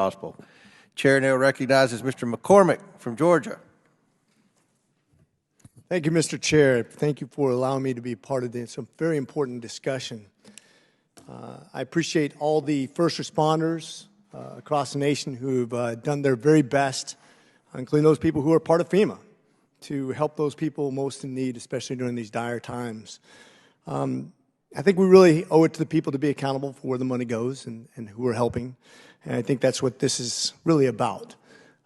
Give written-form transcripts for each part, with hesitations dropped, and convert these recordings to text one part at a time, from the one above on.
possible. Chair now recognizes Mr. McCormick from Georgia. Thank you, Mr. Chair. Thank you for allowing me to be part of this very important discussion. I appreciate all the first responders across the nation who've done their very best, including those people who are part of FEMA, to help those people most in need, especially during these dire times. I think we really owe it to the people to be accountable for where the money goes and who we're helping. And I think that's what this is really about.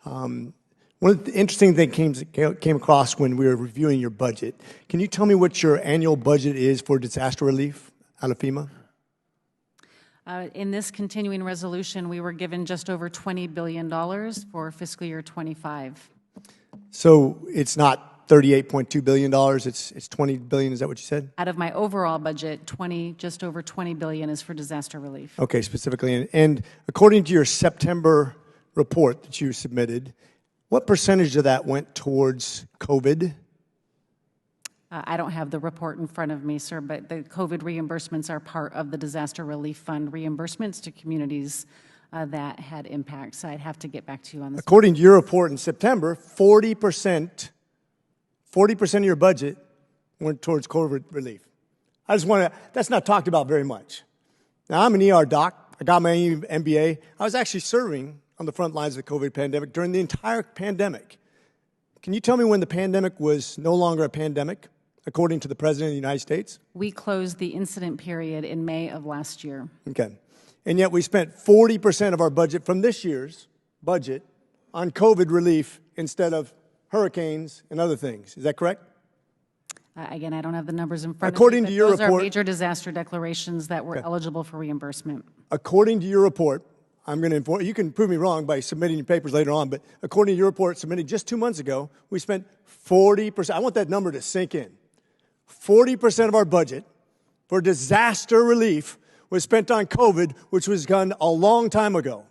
One of the interesting things came across when we were reviewing your budget. Can you tell me what your annual budget is for disaster relief out of FEMA? In this continuing resolution, we were given just over $20 billion for fiscal year 25. So it's not $38.2 billion, it's $20 billion, is that what you said? Out of my overall budget, just over $20 billion is for disaster relief. Okay, specifically. And according to your September report that you submitted, what percentage of that went towards COVID? I don't have the report in front of me, sir, but the COVID reimbursements are part of the disaster relief fund reimbursements to communities that had impacts. I'd have to get back to you on this. According to your report in September, 40% of your budget went towards COVID relief. I just want to, that's not talked about very much. Now, I'm an ER doc. I got my MBA. I was actually serving on the front lines of the COVID pandemic during the entire pandemic. Can you tell me when the pandemic was no longer a pandemic, according to the President of the United States? We closed the incident period in May of last year. Okay. And yet we spent 40% of our budget from this year's budget on COVID relief instead of hurricanes and other things. Is that correct? Again, I don't have the numbers in front According of me, to your those report, are major disaster declarations that were eligible for reimbursement. According to your report, I'm going to inform you, can prove me wrong by submitting your papers later on, but according to your report submitted just 2 months ago, we spent 40%. I want that number to sink in. 40% of our budget for disaster relief was spent on COVID, which was done a long time ago.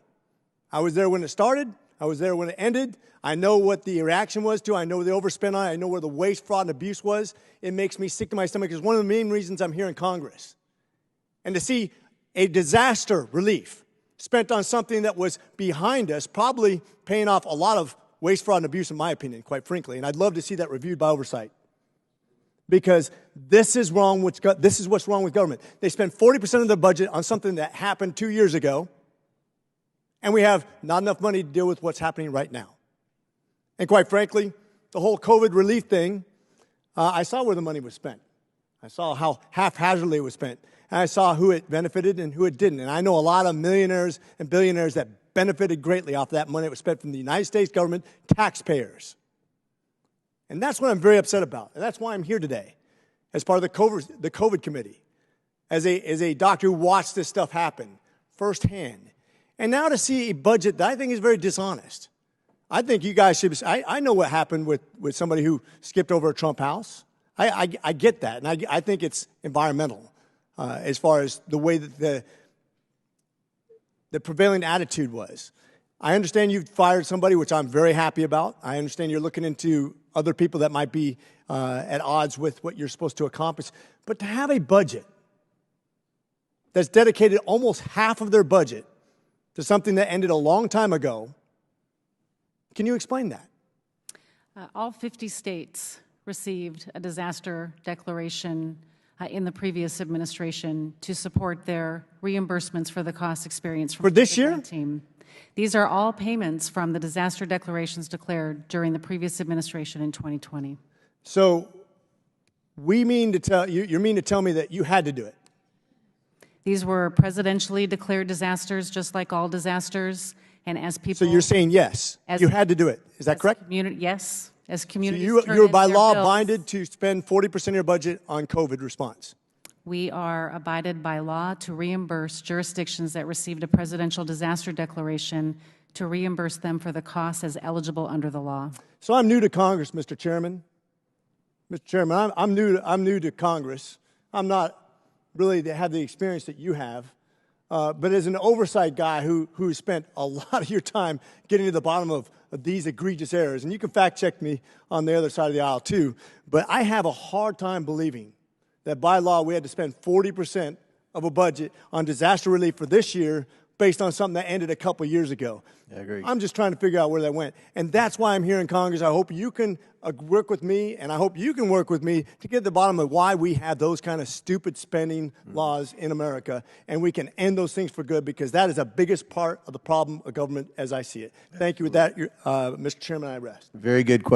I was there when it started. I was there when it ended. I know what the reaction was to. I know the overspend on it. I know where the waste, fraud, and abuse was. It makes me sick to my stomach. It's one of the main reasons I'm here in Congress. And to see a disaster relief spent on something that was behind us, probably paying off a lot of waste, fraud, and abuse, in my opinion, quite frankly. And I'd love to see that reviewed by oversight. Because this is what's wrong with government. They spend 40% of their budget on something that happened 2 years ago, and we have not enough money to deal with what's happening right now. And quite frankly, the whole COVID relief thing, I saw where the money was spent. I saw how haphazardly it was spent. And I saw who it benefited and who it didn't. And I know a lot of millionaires and billionaires that benefited greatly off that money that was spent from the United States government, taxpayers. And that's what I'm very upset about. And that's why I'm here today as part of the COVID committee, as a doctor who watched this stuff happen firsthand. And now to see a budget that I think is very dishonest. I think you guys should, I know what happened with somebody who skipped over a Trump house. I get that, and I think it's environmental as far as the way that the prevailing attitude was. I understand you fired somebody, which I'm very happy about. I understand you're looking into other people that might be at odds with what you're supposed to accomplish. But to have a budget that's dedicated almost half of their budget to something that ended a long time ago, can you explain that? All 50 states received a disaster declaration in the previous administration to support their reimbursements for the costs experienced from for this year? These are all payments from the disaster declarations declared during the previous administration in 2020. So you mean to tell me that you had to do it? These were presidentially declared disasters, just like all disasters. And as people, so you're saying yes, you had to do it. Is that correct? Yes, as communities. So you're by law binded to spend 40% of your budget on COVID response. We are abided by law to reimburse jurisdictions that received a presidential disaster declaration to reimburse them for the costs as eligible under the law. So I'm new to Congress, Mr. Chairman. Mr. Chairman, I'm new to Congress. I'm not really have the experience that you have. But as an oversight guy who spent a lot of your time getting to the bottom of these egregious errors, and you can fact check me on the other side of the aisle too, but I have a hard time believing that by law we had to spend 40% of a budget on disaster relief for this year based on something that ended a couple years ago. I agree. I'm just trying to figure out where that went. And that's why I'm here in Congress. I hope you can work with me, and I hope you can work with me to get to the bottom of why we have those kind of stupid spending laws in America, and we can end those things for good, because that is the biggest part of the problem of government as I see it. Thank you. With that, Mr. Chairman, I rest. Very good question.